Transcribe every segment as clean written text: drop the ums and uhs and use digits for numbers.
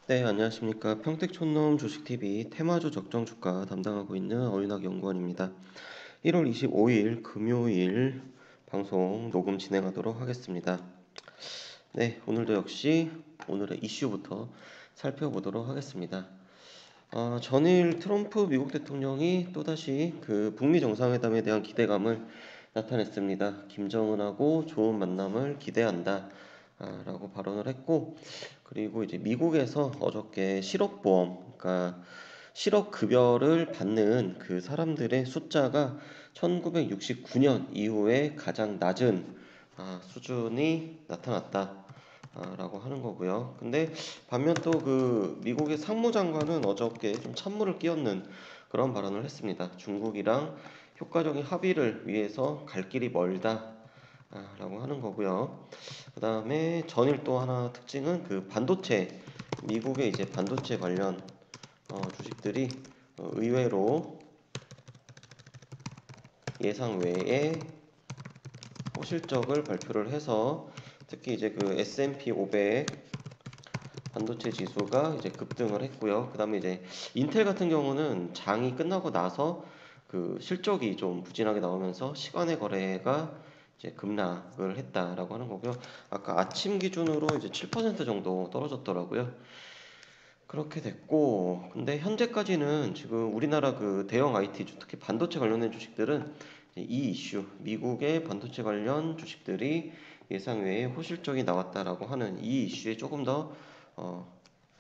네, 안녕하십니까. 평택촌놈 주식TV 테마주 적정주가 담당하고 있는 어윤학 연구원입니다. 1월 25일 금요일 방송 녹음 진행하도록 하겠습니다. 네, 오늘도 역시 오늘의 이슈부터 살펴보도록 하겠습니다. 전일 트럼프 미국 대통령이 또다시 그 북미 정상회담에 대한 기대감을 나타냈습니다. 김정은하고 좋은 만남을 기대한다. 라고 발언을 했고, 그리고 이제 미국에서 어저께 실업보험, 그러니까 실업급여를 받는 그 사람들의 숫자가 1969년 이후에 가장 낮은 수준이 나타났다. 라고 하는 거고요. 근데 반면 또 그 미국의 상무장관은 어저께 좀 찬물을 끼얹는 그런 발언을 했습니다. 중국이랑 효과적인 합의를 위해서 갈 길이 멀다. 라고 하는 거고요. 그 다음에 전일 또 하나 특징은 그 반도체, 미국의 이제 반도체 관련 주식들이 의외로 예상 외에 호실적을 발표를 해서 특히 이제 그 S&P 500 반도체 지수가 이제 급등을 했고요. 그 다음에 이제 인텔 같은 경우는 장이 끝나고 나서 그 실적이 좀 부진하게 나오면서 시간의 거래가 이제 급락을 했다라고 하는 거고요. 아까 아침 기준으로 이제 7% 정도 떨어졌더라고요. 그렇게 됐고, 근데 현재까지는 지금 우리나라 그 대형 IT, 특히 반도체 관련된 주식들은 이 이슈, 미국의 반도체 관련 주식들이 예상 외에 호실적이 나왔다라고 하는 이 이슈에 조금 더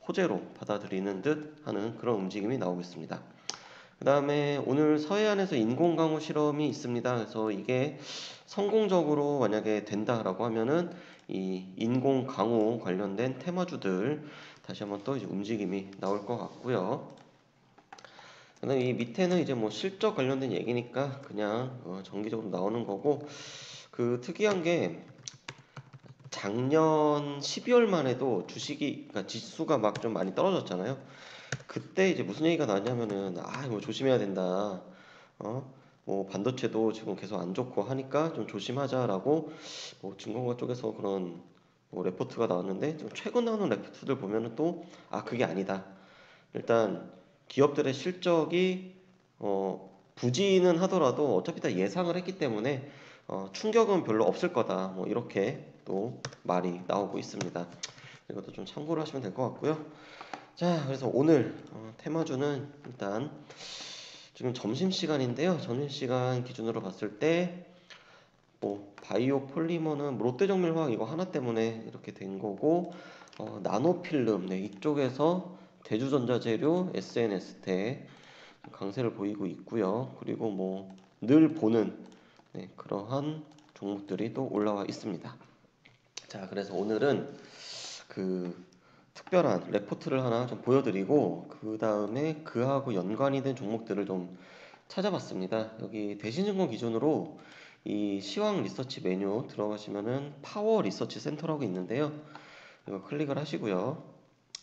호재로 받아들이는 듯 하는 그런 움직임이 나오고 있습니다. 그 다음에 오늘 서해안에서 인공강우 실험이 있습니다. 그래서 이게 성공적으로 만약에 된다라고 하면은 이 인공강우 관련된 테마주들 다시 한번 또 이제 움직임이 나올 것 같고요. 그다음에 이 밑에는 이제 뭐 실적 관련된 얘기니까 그냥 정기적으로 나오는 거고, 그 특이한 게 작년 12월만 해도 주식이, 그러니까 지수가 막 좀 많이 떨어졌잖아요. 그때 이제 무슨 얘기가 나냐면은 이거 조심해야 된다. 뭐 반도체도 지금 계속 안 좋고 하니까 좀 조심하자라고 뭐 증권가 쪽에서 그런 뭐 레포트가 나왔는데, 좀 최근 나오는 레포트들 보면은 또 그게 아니다. 일단 기업들의 실적이 부진은 하더라도 어차피 다 예상을 했기 때문에 충격은 별로 없을 거다. 뭐 이렇게 또 말이 나오고 있습니다. 이것도 좀 참고를 하시면 될 것 같고요. 자, 그래서 오늘 테마주는 일단 지금 점심시간인데요. 점심시간 기준으로 봤을 때 뭐 바이오 폴리머는 뭐 롯데정밀화학 이거 하나 때문에 이렇게 된 거고, 나노필름, 네, 이쪽에서 대주전자재료, SNS테 강세를 보이고 있고요. 그리고 뭐 늘 보는 그러한 종목들이 또 올라와 있습니다. 자, 그래서 오늘은 그 특별한 레포트를 하나 좀 보여드리고, 그 다음에 그하고 연관이 된 종목들을 좀 찾아봤습니다. 여기 대신증권 기준으로 이 시황 리서치 메뉴 들어가시면은 파워 리서치 센터라고 있는데요. 이거 클릭을 하시고요.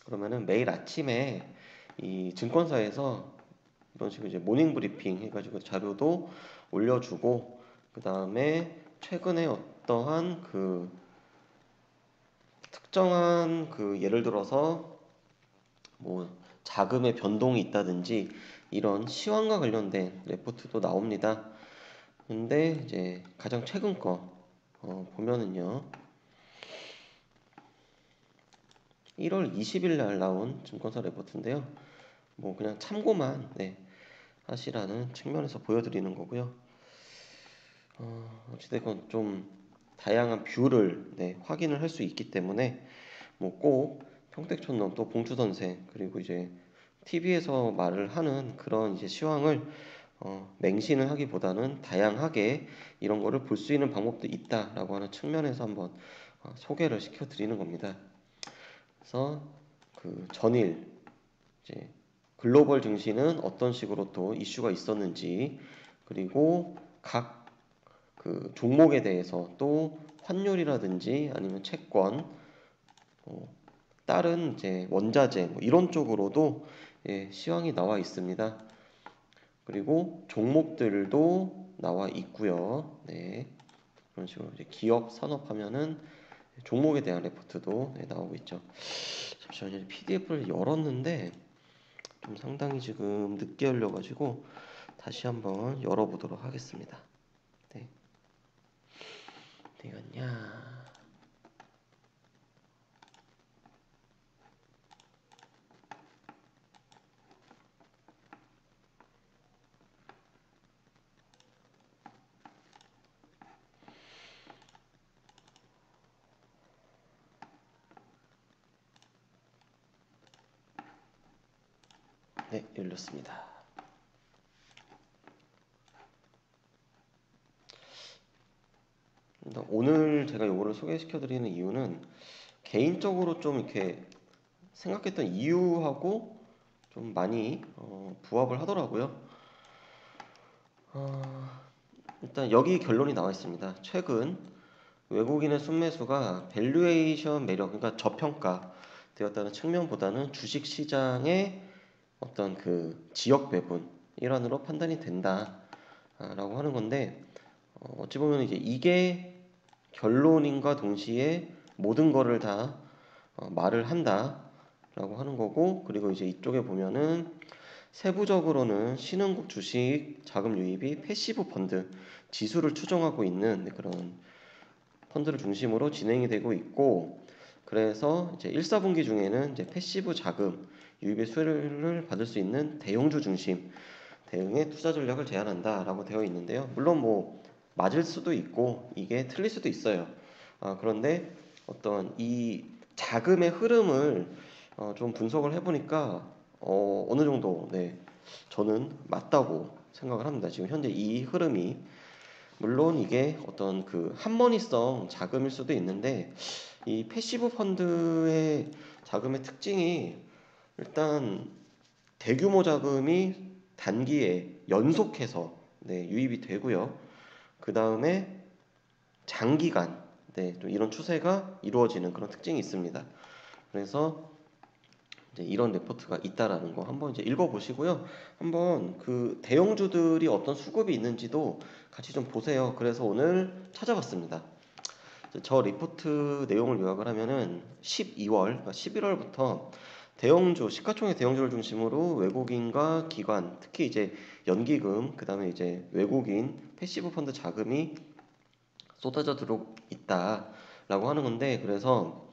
그러면은 매일 아침에 이 증권사에서 이런 식으로 이제 모닝 브리핑 해가지고 자료도 올려주고, 그 다음에 최근에 어떠한 그 특정한 그 예를 들어서 뭐 자금의 변동이 있다든지 이런 시황과 관련된 레포트도 나옵니다. 근데 이제 가장 최근 거 보면은요, 1월 20일 날 나온 증권사 레포트인데요. 뭐 그냥 참고만 하시라는 측면에서 보여드리는 거고요. 어찌됐건 좀 다양한 뷰를 확인을 할 수 있기 때문에 뭐 꼭 평택촌놈 또 봉투선생 그리고 이제 TV에서 말을 하는 그런 이제 시황을 맹신을 하기보다는 다양하게 이런 거를 볼 수 있는 방법도 있다라고 하는 측면에서 한번 소개를 시켜드리는 겁니다. 그래서 그 전일 이제 글로벌 증시는 어떤 식으로 또 이슈가 있었는지, 그리고 각 그 종목에 대해서 또 환율이라든지 아니면 채권, 다른 이제 원자재 뭐 이런 쪽으로도 시황이 나와 있습니다. 그리고 종목들도 나와 있고요. 네, 그런 식으로 이제 기업 산업 하면은 종목에 대한 레포트도 나오고 있죠. 잠시만요. PDF를 열었는데 좀 상당히 지금 늦게 열려가지고 다시 한번 열어보도록 하겠습니다. 네, 어디갔냐? 네, 열렸습니다. 오늘 제가 이거를 소개시켜드리는 이유는 개인적으로 좀 이렇게 생각했던 이유하고 좀 많이 부합을 하더라고요. 일단 여기 결론이 나와 있습니다. 최근 외국인의 순매수가 밸류에이션 매력, 그러니까 저평가 되었다는 측면보다는 주식 시장의 어떤 그 지역 배분 일환으로 판단이 된다라고 하는 건데 어찌 보면 이제 이게 결론인과 동시에 모든 거를 다 말을 한다라고 하는 거고, 그리고 이제 이쪽에 보면은 세부적으로는 신흥국 주식 자금 유입이 패시브 펀드 지수를 추종하고 있는 그런 펀드를 중심으로 진행이 되고 있고, 그래서 이제 1, 4분기 중에는 이제 패시브 자금 유입의 수혜를 받을 수 있는 대형주 중심 대응의 투자 전략을 제안한다라고 되어 있는데요. 물론 뭐 맞을 수도 있고 이게 틀릴 수도 있어요. 그런데 어떤 이 자금의 흐름을 좀 분석을 해보니까 어느 정도 저는 맞다고 생각을 합니다. 지금 현재 이 흐름이 물론 이게 어떤 그 한머니성 자금일 수도 있는데 이 패시브 펀드의 자금의 특징이 일단 대규모 자금이 단기에 연속해서 유입이 되고요. 그 다음에 장기간 좀 이런 추세가 이루어지는 그런 특징이 있습니다. 그래서 이제 이런 레포트가 있다라는 거 한번 이제 읽어보시고요. 한번 그 대형주들이 어떤 수급이 있는지도 같이 좀 보세요. 그래서 오늘 찾아봤습니다. 저 리포트 내용을 요약을 하면은 12월, 그러니까 11월부터 대형주, 시가총액 대형주를 중심으로 외국인과 기관, 특히 이제 연기금, 그 다음에 이제 외국인 패시브 펀드 자금이 쏟아져 들어오고 있다라고 하는 건데, 그래서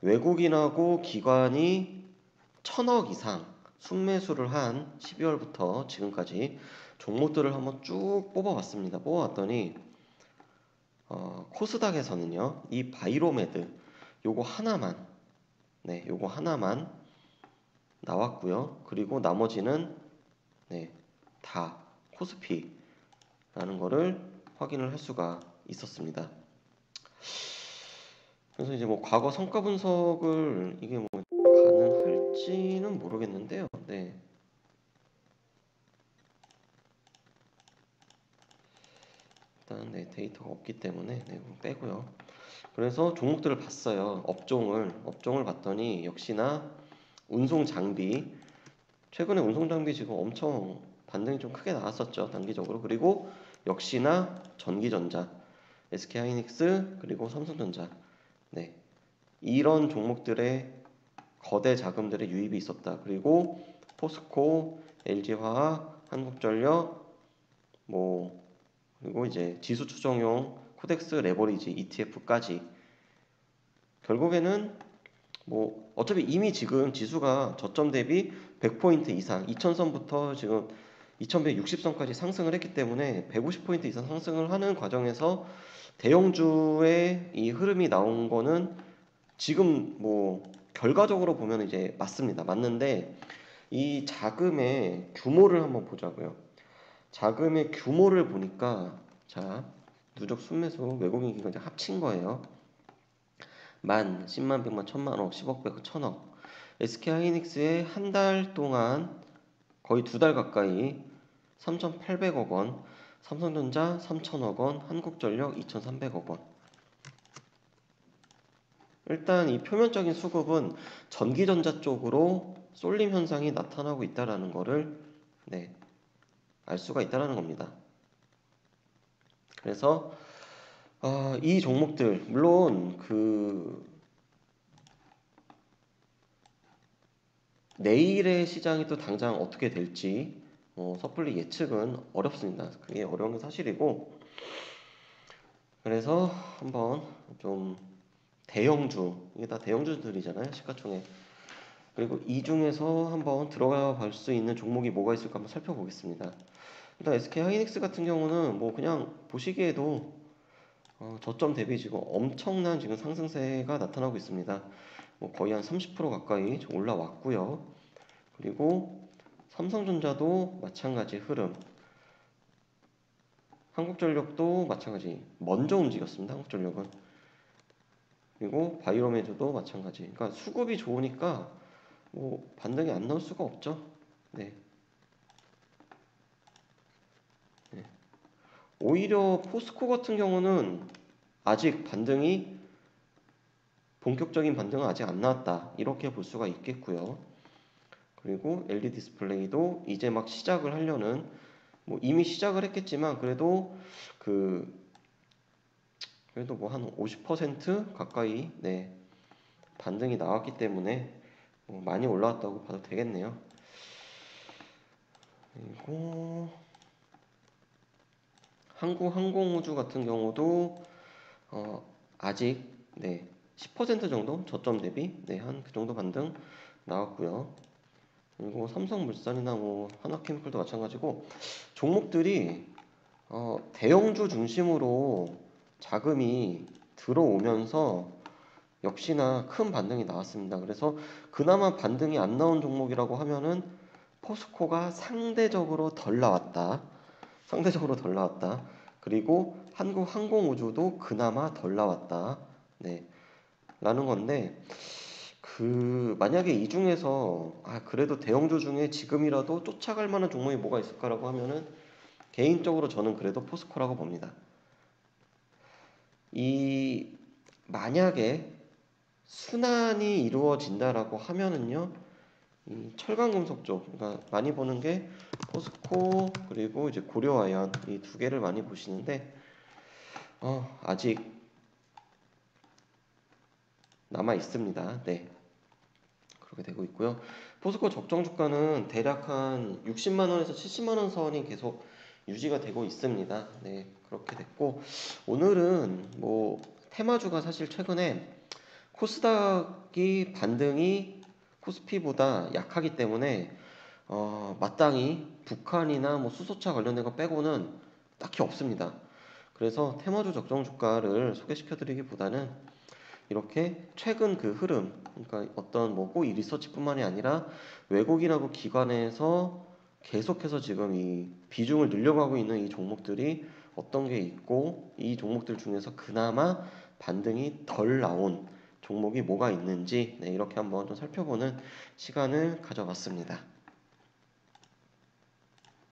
외국인하고 기관이 1,000억 이상 순매수를 한 12월부터 지금까지 종목들을 한번 쭉 뽑아봤습니다. 뽑아봤더니 코스닥에서는요, 이 바이로메드 요거 하나만 요거 하나만 나왔고요. 그리고 나머지는 다 코스피라는 거를 확인을 할 수가 있었습니다. 그래서 이제 뭐 과거 성과 분석을 이게 뭐 가능할지는 모르겠는데요. 일단 데이터가 없기 때문에 이거 빼고요. 그래서 종목들을 봤어요. 업종을 봤더니 역시나 운송 장비, 최근에 운송 장비 지금 엄청 반등이 좀 크게 나왔었죠, 단기적으로. 그리고 역시나 전기전자, SK하이닉스 그리고 삼성전자, 이런 종목들의 거대 자금들의 유입이 있었다. 그리고 포스코, LG화학, 한국전력, 뭐 그리고 이제 지수 추정용 코덱스 레버리지 ETF까지, 결국에는 뭐 어차피 이미 지금 지수가 저점 대비 100포인트 이상 2000선부터 지금 2160선까지 상승을 했기 때문에 150포인트 이상 상승을 하는 과정에서 대형주의 이 흐름이 나온 거는 지금 뭐 결과적으로 보면 이제 맞습니다. 맞는데 이 자금의 규모를 한번 보자고요. 자금의 규모를 보니까 자, 누적 순매수 외국인 기관 이제 합친 거예요. 만, 10만, 100만, 1000만억, 10억, 100억, 1000억. SK하이닉스의 한 달 동안 거의 2달 가까이 3,800억 원, 삼성전자 3,000억 원, 한국전력 2,300억 원. 일단 이 표면적인 수급은 전기전자 쪽으로 쏠림 현상이 나타나고 있다라는 거를 알 수가 있다라는 겁니다. 그래서 이 종목들 물론 그 내일의 시장이 또 당장 어떻게 될지 섣불리 예측은 어렵습니다. 그게 어려운 게 사실이고 그래서 한번 좀 대형주 이게 다 대형주들이잖아요 시가총액 그리고 이 중에서 한번 들어가 볼 수 있는 종목이 뭐가 있을까 한번 살펴보겠습니다. 일단 SK 하이닉스 같은 경우는 뭐 그냥 보시기에도 저점 대비 지금 엄청난 지금 상승세가 나타나고 있습니다. 뭐 거의 한 30% 가까이 좀 올라왔고요. 그리고 삼성전자도 마찬가지 흐름. 한국전력도 마찬가지 먼저 움직였습니다. 한국전력은. 그리고 바이오메드도 마찬가지. 그러니까 수급이 좋으니까 뭐 반등이 안 나올 수가 없죠. 네. 네. 오히려 포스코 같은 경우는 아직 본격적인 반등은 아직 안 나왔다. 이렇게 볼 수가 있겠고요. 그리고 LED 디스플레이도 이제 막 시작을 하려는 뭐 이미 시작을 했겠지만 그 그래도 뭐 한 50% 가까이 네, 반등이 나왔기 때문에 많이 올라왔다고 봐도 되겠네요. 그리고 한국항공우주 같은 경우도 아직 네, 10% 정도 저점 대비 한 그 정도 반등 나왔고요. 그리고 삼성물산이나 뭐 하나케미칼도 마찬가지고 종목들이 대형주 중심으로 자금이 들어오면서 역시나 큰 반등이 나왔습니다. 그래서 그나마 반등이 안 나온 종목이라고 하면은 포스코가 상대적으로 덜 나왔다. 상대적으로 덜 나왔다. 그리고 한국항공우주도 그나마 덜 나왔다. 네. 라는 건데 만약에 이 중에서 그래도 대형주 중에 지금이라도 쫓아갈 만한 종목이 뭐가 있을까라고 하면은 개인적으로 저는 그래도 포스코라고 봅니다. 이 만약에 순환이 이루어진다라고 하면은요, 이 철강금속 쪽, 그러니까 많이 보는 게 포스코 그리고 이제 고려아연 이 두 개를 많이 보시는데 아직 남아 있습니다. 네, 그렇게 되고 있고요. 포스코 적정 주가는 대략 한 60만 원에서 70만 원 선이 계속 유지가 되고 있습니다. 네, 그렇게 됐고 오늘은 뭐 테마주가 사실 최근에 코스닥이 반등이 코스피보다 약하기 때문에 마땅히 북한이나 뭐 수소차 관련된 거 빼고는 딱히 없습니다. 그래서 테마주 적정 주가를 소개시켜 드리기보다는 이렇게 최근 그 흐름, 그러니까 어떤 뭐 꼭 이 리서치뿐만이 아니라 외국인하고 기관에서 계속해서 지금 이 비중을 늘려가고 있는 이 종목들이 어떤 게 있고 이 종목들 중에서 그나마 반등이 덜 나온 종목이 뭐가 있는지 네, 이렇게 한번 좀 살펴보는 시간을 가져봤습니다.